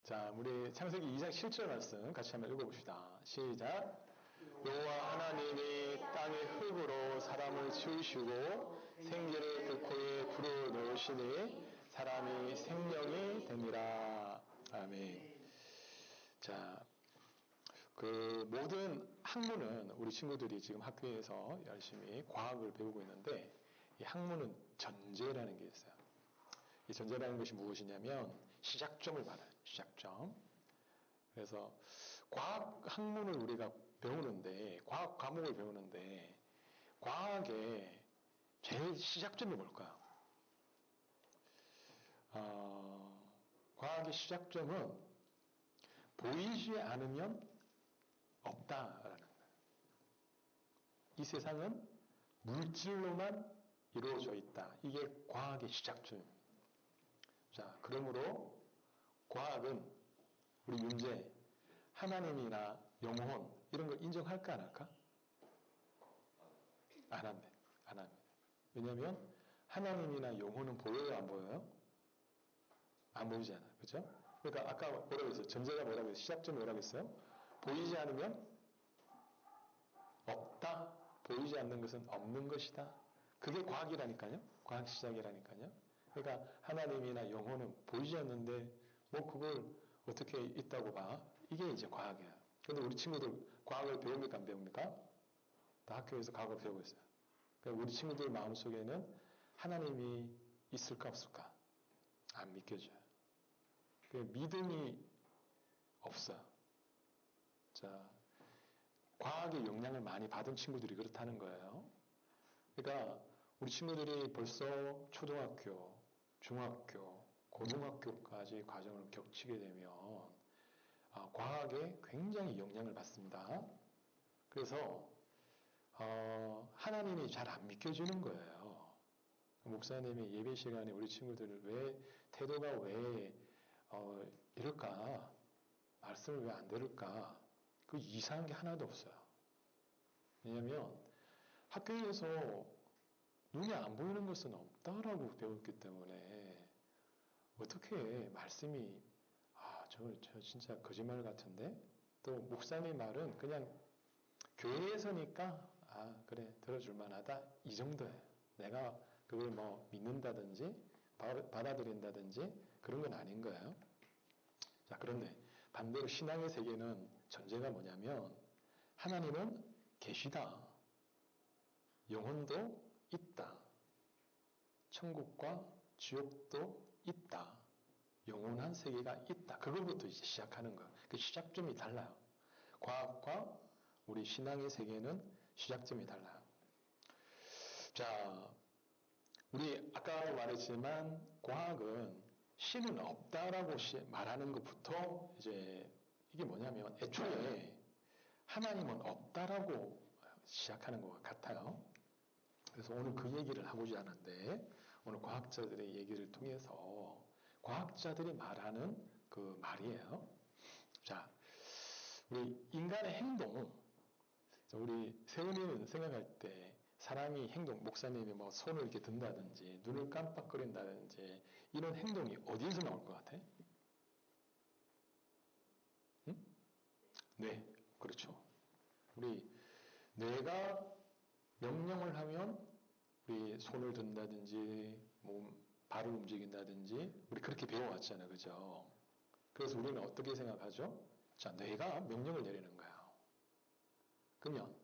자, 우리 창세기 2장 7절 말씀 같이 한번 읽어봅시다. 시작. 여호와 하나님이 땅의 흙으로 사람을 지으시고 생기를 그 코에 불어넣으시니 사람이 생명이 되니라. 아멘. 자, 그 모든 학문은 우리 친구들이 지금 학교에서 열심히 과학을 배우고 있는데 이 학문은 전제라는 게 있어요. 이 전제라는 것이 무엇이냐면 시작점을 말해요. 시작점. 그래서 과학 학문을 우리가 배우는데 과학 과목을 배우는데 과학의 제일 시작점이 뭘까요? 과학의 시작점은 보이지 않으면 없다라는 거예요. 이 세상은 물질로만 이루어져 있다. 이게 과학의 시작점입니다. 자, 그러므로 과학은 우리 문제 하나님이나 영혼 이런 거 인정할까 안 할까? 안 합니다. 안 합니다. 왜냐하면 하나님이나 영혼은 보여요, 안 보여요? 안 보이잖아요. 그죠? 그러니까 아까 뭐라고 했어요? 전제가 뭐라고 했어요? 시작점이 뭐라고 했어요? 보이지 않으면 없다. 보이지 않는 것은 없는 것이다. 그게 과학이라니까요. 과학 시작이라니까요. 그러니까 하나님이나 영혼은 보이지 않는데 뭐 그걸 어떻게 있다고 봐? 이게 이제 과학이에요. 근데 우리 친구들 과학을 배웁니까 안 배웁니까? 다 학교에서 과학을 배우고 있어요. 그러니까 우리 친구들 마음속에는 하나님이 있을까 없을까? 안 믿겨져요. 믿음이 없어요. 자, 과학의 영향을 많이 받은 친구들이 그렇다는 거예요. 그러니까 우리 친구들이 벌써 초등학교, 중학교, 고등학교까지 과정을 겹치게 되면 과학에 굉장히 영향을 받습니다. 그래서 하나님이 잘 안 믿겨지는 거예요. 목사님이 예배 시간에 우리 친구들을 왜 태도가 왜 이럴까? 말씀을 왜 안 들을까? 그 이상한 게 하나도 없어요. 왜냐하면 학교에서 눈에 안 보이는 것은 없다라고 배웠기 때문에 어떻게 말씀이 저 진짜 거짓말 같은데? 또 목사님 말은 그냥 교회에서니까 그래 들어줄 만하다 이 정도예요. 내가 그걸 뭐 믿는다든지 받아들인다든지 그런 건 아닌 거예요. 자, 그런데 반대로 신앙의 세계는 전제가 뭐냐면 하나님은 계시다. 영혼도 있다. 천국과 지옥도 있다. 영원한 세계가 있다. 그걸부터 이제 시작하는 거예요. 그 시작점이 달라요. 과학과 우리 신앙의 세계는 시작점이 달라요. 자, 우리 아까도 말했지만 과학은 신은 없다라고 말하는 것부터 이제 이게 뭐냐면 애초에 하나님은 없다라고 시작하는 것 같아요. 그래서 오늘 그 얘기를 하고자 하는데 오늘 과학자들의 얘기를 통해서 과학자들이 말하는 그 말이에요. 자, 우리 인간의 행동, 우리 세훈이는 생각할 때 사람이 행동, 목사님이 뭐 손을 이렇게 든다든지 눈을 깜빡거린다든지 이런 행동이 어디에서 나올 것 같아? 응? 네, 그렇죠. 우리 뇌가 명령을 하면 우리 손을 든다든지 몸 발을 움직인다든지 우리 그렇게 배워왔잖아요. 그죠? 그래서 우리는 어떻게 생각하죠? 자, 뇌가 명령을 내리는 거예요. 그러면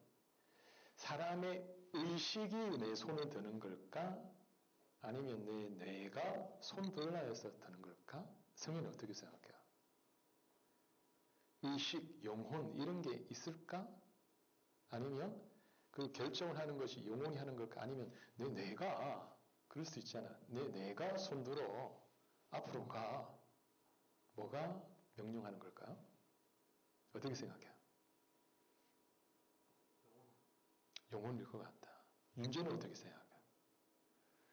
사람의 의식이 내 손을 드는 걸까? 아니면 내 뇌가 손 들라 해서 드는 걸까? 성인은 어떻게 생각해요? 의식, 영혼 이런 게 있을까? 아니면 그 결정을 하는 것이 영혼이 하는 걸까? 아니면 내 뇌가 그럴 수 있잖아. 내 뇌가 손들어 앞으로 가. 뭐가 명령하는 걸까요? 어떻게 생각해요? 영혼일 것 같다. 윤재는 어떻게 생각해요?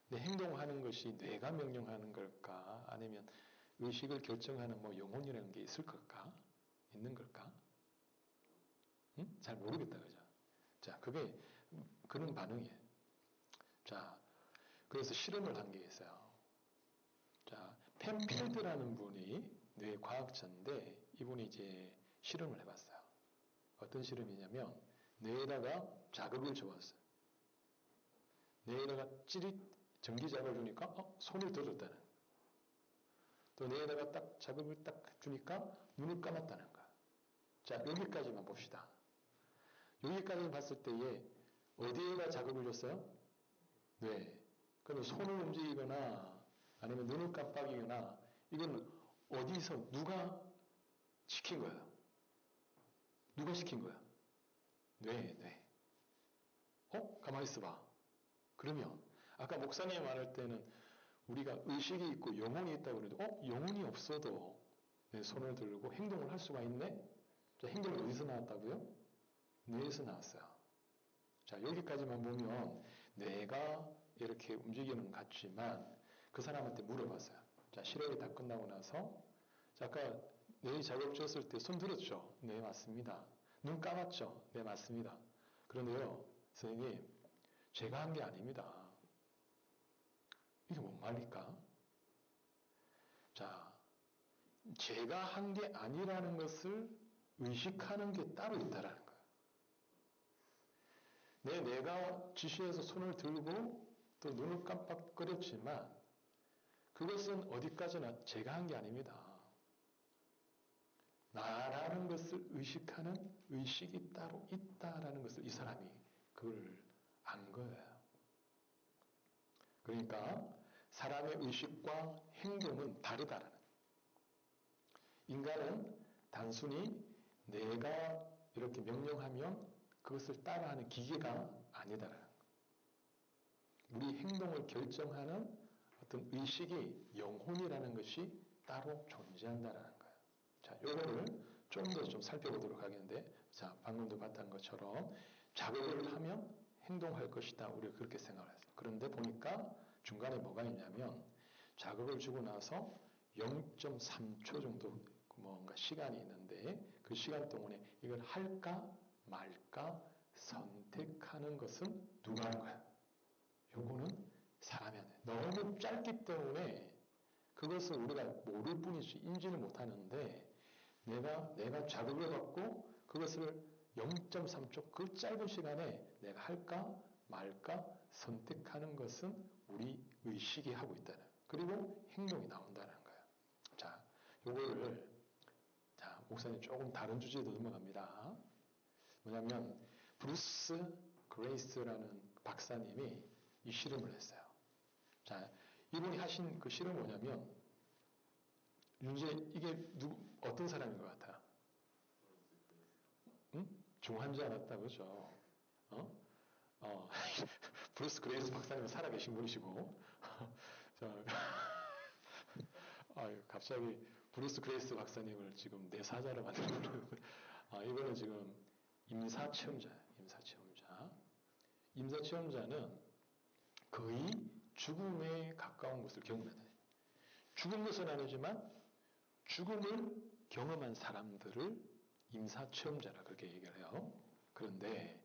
내 행동하는 것이 뇌가 명령하는 걸까? 아니면 의식을 결정하는 뭐 영혼이라는 게 있을 걸까? 있는 걸까? 응? 잘 모르겠다, 그죠? 자, 그게 그런 반응이에요. 자, 그래서 실험을 한 게 있어요. 자, 펜필드라는 분이 뇌과학자인데 이분이 이제 실험을 해봤어요. 어떤 실험이냐면 뇌에다가 자극을 줘봤어요. 뇌에다가 찌릿 전기 자극을 주니까 손을 들었다는, 또 뇌에다가 딱 자극을 딱 주니까 눈을 감았다는 거야. 자, 여기까지만 봅시다. 여기까지 봤을 때에 어디에다 자극을 줬어요? 뇌. 그러면 손을 움직이거나 아니면 눈을 깜빡이거나 이건 어디서 누가 시킨 거예요? 누가 시킨 거야? 뇌. 가만히 있어봐. 그러면 아까 목사님 말할 때는 우리가 의식이 있고 영혼이 있다고 그래도 영혼이 없어도 내 손을 들고 행동을 할 수가 있네? 자, 행동이 어디서 나왔다고요? 뇌에서 나왔어요. 자, 여기까지만 보면 뇌가 이렇게 움직이는 것 같지만 그 사람한테 물어봤어요. 자, 실험이 다 끝나고 나서 자, 아까 뇌 자극 줬을 때 손 들었죠? 네, 맞습니다. 눈 감았죠? 네, 맞습니다. 그런데요, 선생님, 제가 한 게 아닙니다. 이게 뭔 말입니까? 자, 제가 한 게 아니라는 것을 의식하는 게 따로 있다라는 거예요. 내가 지시해서 손을 들고 또 눈을 깜빡거렸지만 그것은 어디까지나 제가 한 게 아닙니다. 나라는 것을 의식하는 의식이 따로 있다라는 것을 이 사람이 그걸 안 거예요. 그러니까 사람의 의식과 행동은 다르다라는 거예요. 인간은 단순히 내가 이렇게 명령하면 그것을 따라하는 기계가 아니다라는 거예요. 우리 행동을 결정하는 어떤 의식이 영혼이라는 것이 따로 존재한다라는 거예요. 자, 요거를 좀 더 좀 살펴보도록 하겠는데, 자, 방금도 봤던 것처럼 자극을 하면 행동할 것이다. 우리가 그렇게 생각을 했어요. 그런데 보니까 중간에 뭐가 있냐면 자극을 주고 나서 0.3초 정도 뭔가 시간이 있는데 그 시간 동안에 이걸 할까 말까 선택하는 것은 누가 한 거야? 요거는 사람이 안 돼. 너무 짧기 때문에 그것을 우리가 모를 뿐이지 인지를 못하는데 내가 자극을 받고 그것을 0.3초 그 짧은 시간에 내가 할까 말까 선택하는 것은 우리 의식이 하고 있다는, 그리고 행동이 나온다는 거예요. 자, 요거를 자, 목사님 조금 다른 주제로 넘어갑니다. 뭐냐면 브루스 그레이스라는 박사님이 이 실험을 했어요. 자, 이분이 하신 그 실험은 뭐냐면 이제 이게 어떤 사람인 것 같아? 응? 중환자 같다, 그죠? 브루스 그레이스 박사님은 살아계신 분이시고, 자, 갑자기 브루스 그레이스 박사님을 지금 내 사자로 만들고, 이거는 지금 임사체험자예요, 임사체험자. 임사체험자는 거의 죽음에 가까운 것을 경험하다. 죽은 것은 아니지만 죽음을 경험한 사람들을 임사체험자라 그렇게 얘기를 해요. 그런데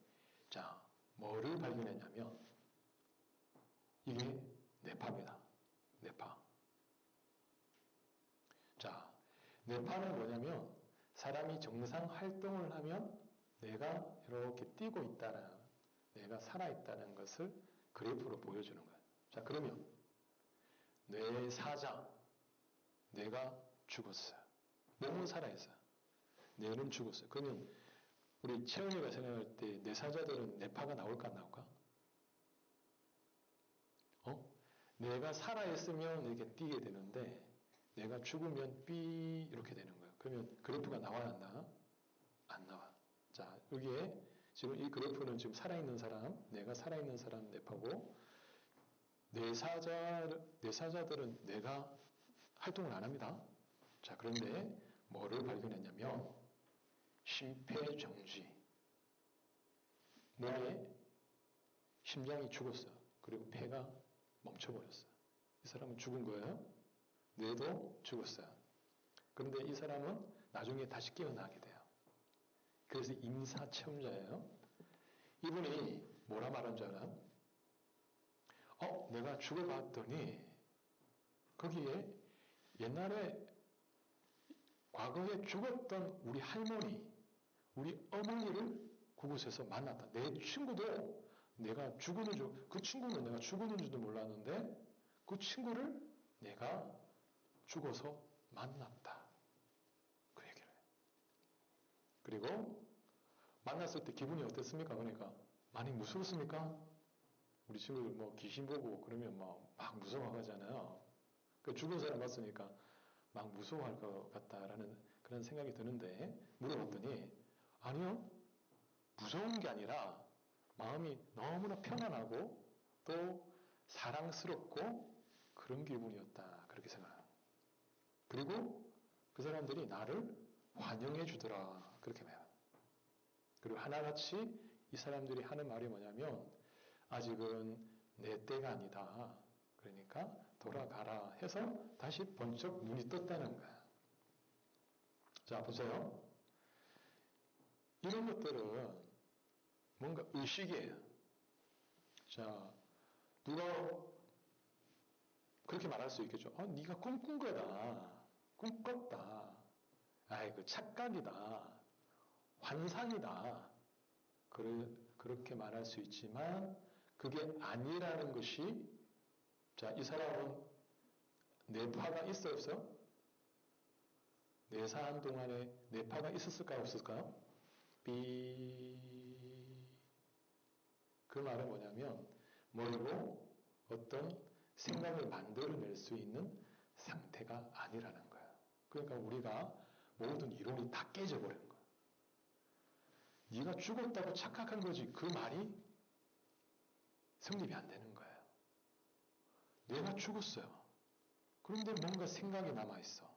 자, 뭐를 발견했냐면 이게 뇌파입니다. 뇌파. 자, 뇌파는 뭐냐면 사람이 정상 활동을 하면 내가 이렇게 뛰고 있다는, 내가 살아있다는 것을 그래프로 보여주는 거예요. 자, 그러면 뇌사자, 뇌가 죽었어요. 몸은 살아있어요. 뇌는 죽었어요. 그러면 우리 채영이가 생각할 때 뇌사자들은 뇌파가 나올까 안 나올까? 뇌가 살아있으면 이렇게 뛰게 되는데 뇌가 죽으면 삐 이렇게 되는 거예요. 그러면 그래프가 나와야 안 나와? 안 나와. 자, 여기에 지금 이 그래프는 지금 살아있는 사람, 뇌가 살아있는 사람 뇌파고 뇌사자들은 뇌가 활동을 안 합니다. 자, 그런데 뭐를 발견했냐면 심폐정지. 몸에 심장이 죽었어요. 그리고 폐가 멈춰버렸어요. 이 사람은 죽은 거예요. 뇌도 죽었어요. 그런데 이 사람은 나중에 다시 깨어나게 돼요. 그래서 임사체험자예요. 이분이 뭐라 말한 줄 알아? 내가 죽어봤더니 거기에 옛날에 과거에 죽었던 우리 할머니, 우리 어머니를 그곳에서 만났다. 내 친구도 내가 죽었는 줄, 그 친구는 내가 죽었는 줄도 몰랐는데 그 친구를 내가 죽어서 만났다. 그 얘기를 해요. 그리고 만났을 때 기분이 어땠습니까? 그러니까 많이 무서웠습니까? 우리 친구들 뭐 귀신 보고 그러면 막 무서워하잖아요. 그 죽은 사람 봤으니까 막 무서워할 것 같다라는 그런 생각이 드는데 물어봤더니 아니요. 무서운 게 아니라 마음이 너무나 편안하고 또 사랑스럽고 그런 기분이었다. 그렇게 생각합니다. 그리고 그 사람들이 나를 환영해 주더라. 그렇게 봐요. 그리고 하나같이 이 사람들이 하는 말이 뭐냐면 아직은 내 때가 아니다. 그러니까 돌아가라 해서 다시 번쩍 눈이 떴다는 거야. 자, 보세요. 이런 것들은 뭔가 의식이에요. 자, 누가 그렇게 말할 수 있겠죠. 네가 꿈꾼 거다. 꿈 꿨다. 아이고, 착각이다. 환상이다. 그렇게 말할 수 있지만 그게 아니라는 것이 자, 이 사람은 뇌파가 있어 없어? 뇌사한 동안에 뇌파가 있었을까요? 없었을까요? 그 말은 뭐냐면 머리로 어떤 생각을 만들어낼 수 있는 상태가 아니라는 거예요. 그러니까 우리가 모든 이론이 다 깨져버리는 거예요. 네가 죽었다고 착각한 거지 그 말이 성립이 안 되는 거예요. 내가 죽었어요. 그런데 뭔가 생각이 남아있어.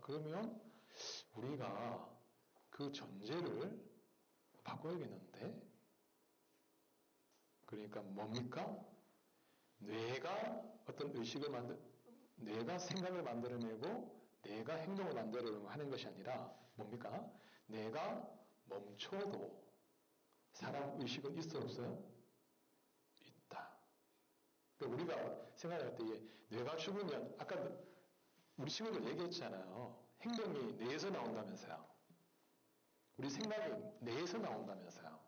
그러면 우리가 그 전제를 바꿔야겠는데? 그러니까 뭡니까? 뇌가 어떤 의식을 뇌가 생각을 만들어내고 내가 행동을 만들어내고 하는 것이 아니라 뭡니까? 내가 멈춰도 사람 의식은 있어 없어요? 있다. 그러니까 우리가 생각할 때 뇌가 죽으면 아까 우리 친구들 얘기했잖아요. 행동이 뇌에서 나온다면서요. 우리 생각이 뇌에서 나온다면서요.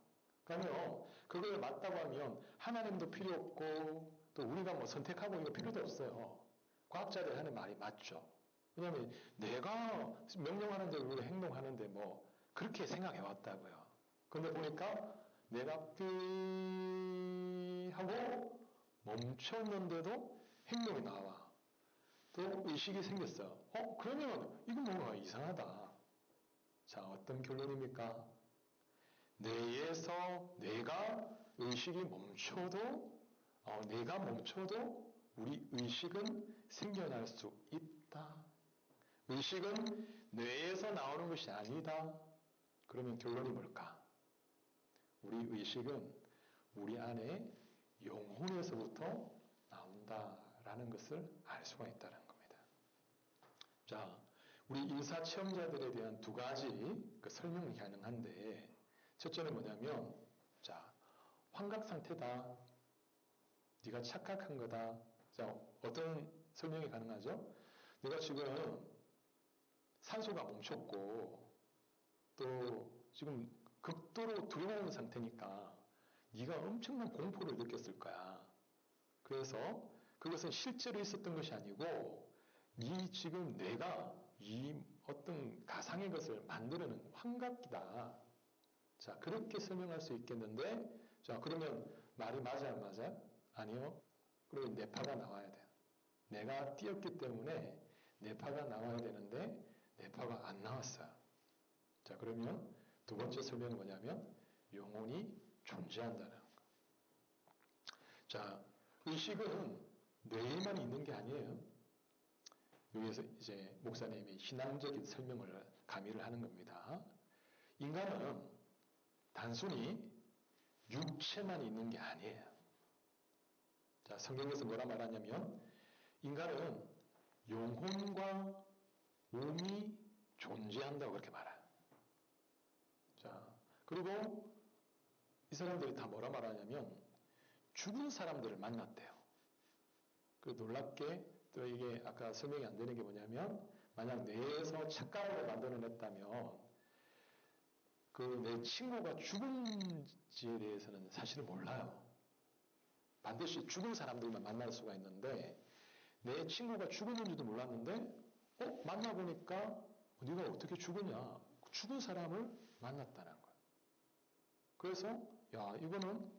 그러면 그걸 맞다고 하면 하나님도 필요 없고 또 우리가 뭐 선택하고 이거 필요도 없어요. 과학자들이 하는 말이 맞죠. 왜냐하면 내가 명령하는 대로 우리가 행동하는데 뭐 그렇게 생각해 왔다고요. 그런데 보니까 내가 삐 하고 멈췄는데도 행동이 나와. 또 의식이 생겼어요. 그러면 이건 뭔가 이상하다. 자, 어떤 결론입니까? 뇌에서 뇌가 의식이 멈춰도 뇌가 멈춰도 우리 의식은 생겨날 수 있다. 의식은 뇌에서 나오는 것이 아니다. 그러면 결론이 뭘까? 우리 의식은 우리 안에 영혼에서부터 나온다라는 것을 알 수가 있다는 겁니다. 자, 우리 인사체험자들에 대한 두 가지 설명이 가능한데 첫째는 뭐냐면 자, 환각 상태다. 네가 착각한 거다. 자, 어떤 설명이 가능하죠? 네가 지금 산소가 멈췄고 또 지금 극도로 두려운 상태니까 네가 엄청난 공포를 느꼈을 거야. 그래서 그것은 실제로 있었던 것이 아니고 네 지금 뇌가 이 어떤 가상의 것을 만들어낸 환각이다. 자, 그렇게 설명할 수 있겠는데 자, 그러면 말이 맞아요, 안 맞아요? 아니요. 그리고 뇌파가 나와야 돼요. 내가 뛰었기 때문에 뇌파가 나와야 되는데 뇌파가 안 나왔어요. 자, 그러면 두 번째 설명은 뭐냐면 영혼이 존재한다는 거. 자, 의식은 뇌에만 있는 게 아니에요. 여기에서 이제 목사님이 신앙적인 설명을 가미를 하는 겁니다. 인간은 단순히 육체만 있는 게 아니에요. 자, 성경에서 뭐라 말하냐면 인간은 영혼과 몸이 존재한다고 그렇게 말해요. 자, 그리고 이 사람들이 다 뭐라 말하냐면 죽은 사람들을 만났대요. 그 놀랍게 또 이게 아까 설명이 안 되는 게 뭐냐면 만약 뇌에서 착각을 만들어냈다면 그 내 친구가 죽은지에 대해서는 사실은 몰라요. 반드시 죽은 사람들만 만날 수가 있는데 내 친구가 죽었는지도 몰랐는데 만나보니까 네가 어떻게 죽었냐. 죽은 사람을 만났다는 거예요. 그래서 야 이거는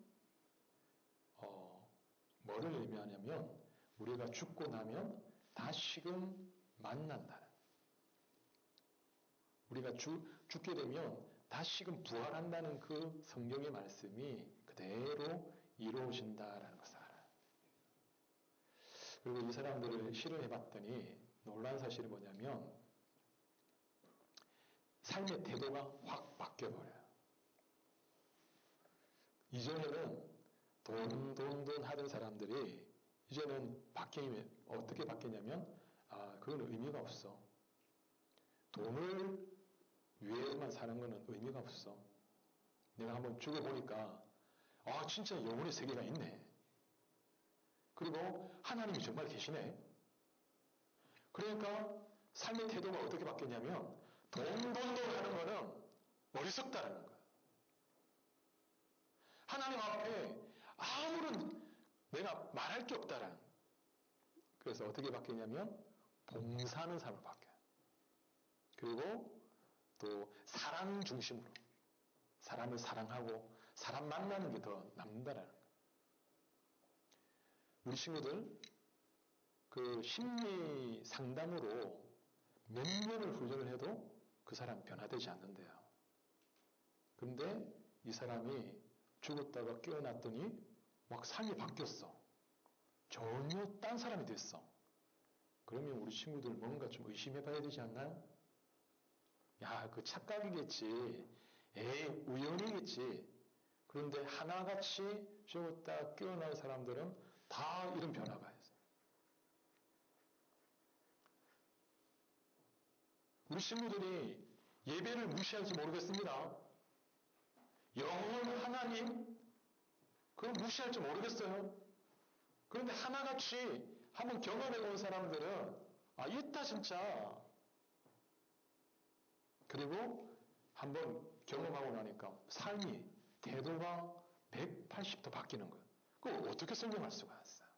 뭐를 의미하냐면 우리가 죽고 나면 다시금 만난다는 거예요. 우리가 죽게 되면 다시금 부활한다는 그 성경의 말씀이 그대로 이루어진다라는 것을 알아요. 그리고 이 사람들을 실험해 봤더니 놀라운 사실이 뭐냐면 삶의 태도가 확 바뀌어버려요. 이전에는 돈 하던 사람들이 이제는 바뀌면 어떻게 바뀌냐면 그건 의미가 없어. 돈을 위해서만 사는 거는 의미가 없어. 내가 한번 죽어보니까 진짜 영혼의 세계가 있네. 그리고 하나님이 정말 계시네. 그러니까 삶의 태도가 어떻게 바뀌었냐면 돈 하는 거는 어리석다라는 거야. 하나님 앞에 아무런 내가 말할 게 없다라는 거야. 그래서 어떻게 바뀌냐면 봉사하는 삶을 바뀌어요. 그리고 또 사랑 중심으로 사람을 사랑하고 사람 만나는 게 더 남는다라는 거예요. 우리 친구들 그 심리 상담으로 몇 년을 훈련을 해도 그 사람 변화되지 않는데요. 그런데 이 사람이 죽었다가 깨어났더니 막 삶이 바뀌었어. 전혀 딴 사람이 됐어. 그러면 우리 친구들 뭔가 좀 의심해 봐야 되지 않나요? 야, 그 착각이겠지. 우연이겠지. 그런데 하나같이 죽었다 깨어난 사람들은 다 이런 변화가 있어요. 우리 친구들이 예배를 무시할지 모르겠습니다. 영원 하나님, 그걸 무시할지 모르겠어요. 그런데 하나같이 한번 경험해 본 사람들은 있다 진짜. 그리고 한번 경험하고 나니까 삶이 태도가 180도 바뀌는 거예요. 그걸 어떻게 설명할 수가 있어요?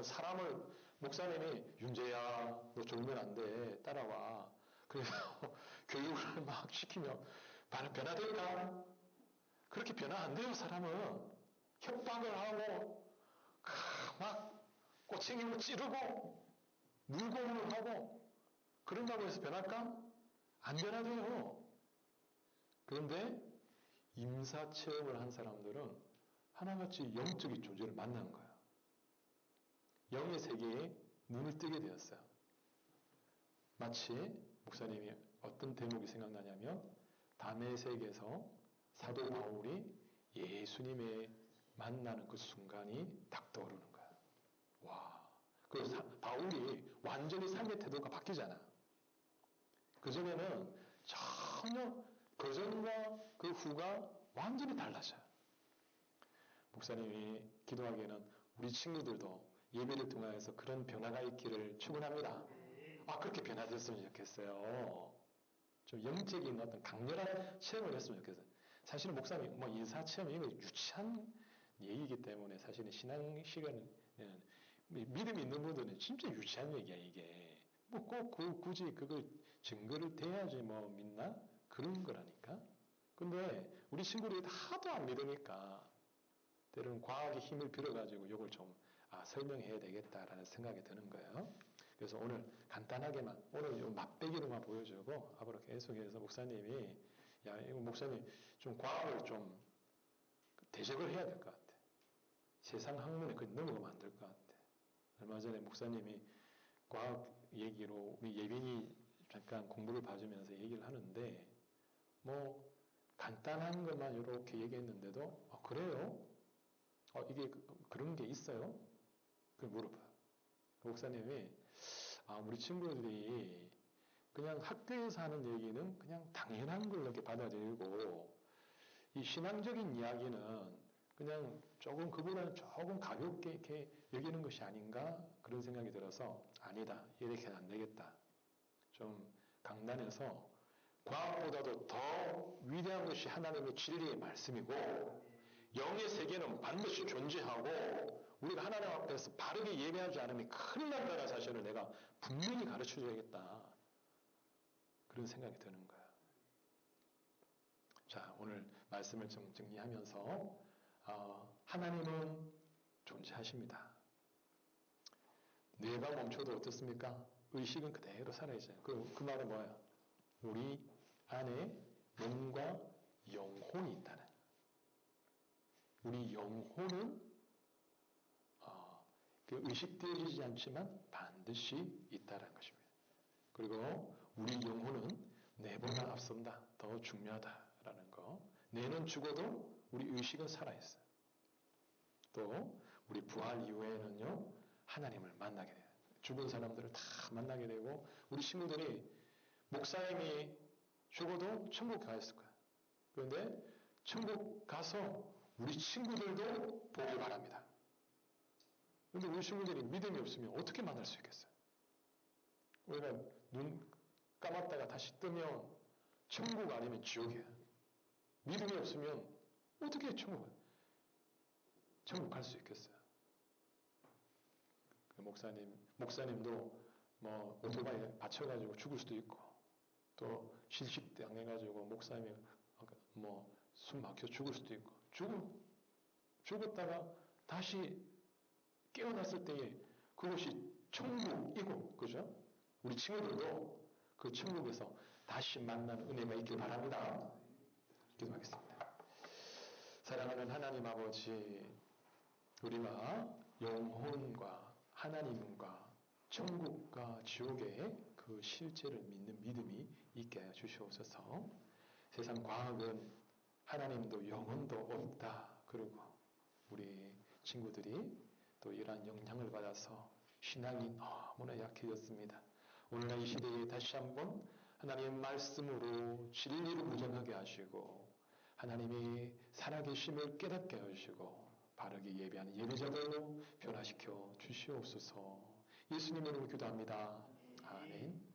사람을 목사님이 윤재야 너 졸면 안 돼 따라와. 그래서 교육을 막 시키면 변화될까? 그렇게 변화 안 돼요. 사람은 협박을 하고 막 꼬챙이로 찌르고 물고문을 하고 그런다고 해서 변할까? 안 변화돼요. 그런데 임사체험을 한 사람들은 하나같이 영적인 존재를 만난 거야. 영의 세계에 눈을 뜨게 되었어요. 마치 목사님이 어떤 대목이 생각나냐면 다메섹에서 사도 바울이 예수님의 만나는 그 순간이 딱 떠오르는 거야. 와. 그래서 바울이 완전히 삶의 태도가 바뀌잖아. 그전에는 전혀 그전과 그 후가 완전히 달라져요. 목사님이 기도하기에는 우리 친구들도 예배를 통해서 그런 변화가 있기를 축원합니다. 그렇게 변화됐으면 좋겠어요. 좀 영적인 어떤 강렬한 체험을 했으면 좋겠어요. 사실은 목사님, 인사체험, 이거 유치한 얘기이기 때문에 사실은 신앙 시간은, 믿음이 있는 분들은 진짜 유치한 얘기야, 이게. 꼭 굳이 그걸 증거를 대야지 믿나? 그런 거라니까. 근데 우리 친구들이 하도 안 믿으니까 때로는 과학의 힘을 빌어가지고 이걸 좀 설명해야 되겠다라는 생각이 드는 거예요. 그래서 오늘 간단하게만 오늘 요 맛배기로만 보여주고 앞으로 계속해서 목사님이 이거 목사님 좀 과학을 좀 대적을 해야 될 것 같아. 세상 학문에 그냥 넘어가면 안 될 것 같아. 얼마 전에 목사님이 과학 얘기로 우리 예빈이 잠깐 공부를 봐주면서 얘기를 하는데 간단한 것만 이렇게 얘기했는데도 그래요? 이게 그런 게 있어요? 그걸 물어봐요. 목사님이 우리 친구들이 그냥 학교에서 하는 얘기는 그냥 당연한 걸로 이렇게 받아들이고 이 신앙적인 이야기는 그냥 조금 그보다는 조금 가볍게 이렇게 여기는 것이 아닌가 그런 생각이 들어서 아니다. 이렇게는 안 되겠다. 좀 강단해서 과학보다도 더 위대한 것이 하나님의 진리의 말씀이고 영의 세계는 반드시 존재하고 우리가 하나님 앞에서 바르게 예배하지 않으면 큰일 난다는 사실을 내가 분명히 가르쳐줘야겠다. 그런 생각이 드는 거야. 자, 오늘 말씀을 좀 정리하면서 하나님은 존재하십니다. 뇌가 멈춰도 어떻습니까? 의식은 그대로 살아있어요. 그 말은 뭐야? 우리 안에 몸과 영혼이 있다는. 우리 영혼은 그 의식되어지지 않지만 반드시 있다는 것입니다. 그리고 우리 영혼은 뇌보다 앞선다. 더 중요하다라는 거. 뇌는 죽어도 우리 의식은 살아있어요. 또 우리 부활 이후에는요. 하나님을 만나게 돼요. 죽은 사람들을 다 만나게 되고 우리 친구들이 목사님이 죽어도 천국 가있을 거야. 그런데 천국 가서 우리 친구들도 보길 바랍니다. 그런데 우리 친구들이 믿음이 없으면 어떻게 만날 수 있겠어요? 우리가 눈 감았다가 다시 뜨면 천국 아니면 지옥이야. 믿음이 없으면 어떻게 천국 갈 수 있겠어요? 그 목사님도 뭐 오토바이에 받쳐가지고 죽을 수도 있고 또 실식당해가지고 목사님이 뭐 숨 막혀 죽을 수도 있고 죽었다가 다시 깨어났을 때에 그것이 천국이고 그죠? 우리 친구들도 그 천국에서 다시 만나는 은혜가 있길 바랍니다. 기도하겠습니다. 사랑하는 하나님 아버지, 우리가 영혼과 하나님과 천국과 지옥의 그 실제를 믿는 믿음이 있게 하여 주시옵소서. 세상 과학은 하나님도 영혼도 없다. 그리고 우리 친구들이 또 이러한 영향을 받아서 신앙이 너무나 약해졌습니다. 오늘날 이 시대에 다시 한번 하나님의 말씀으로 진리를 무장하게 하시고 하나님이 살아계심을 깨닫게 하시고 바르게 예배하는 예배자들로 변화시켜 주시옵소서. 예수님 이름으로 기도합니다. 아멘.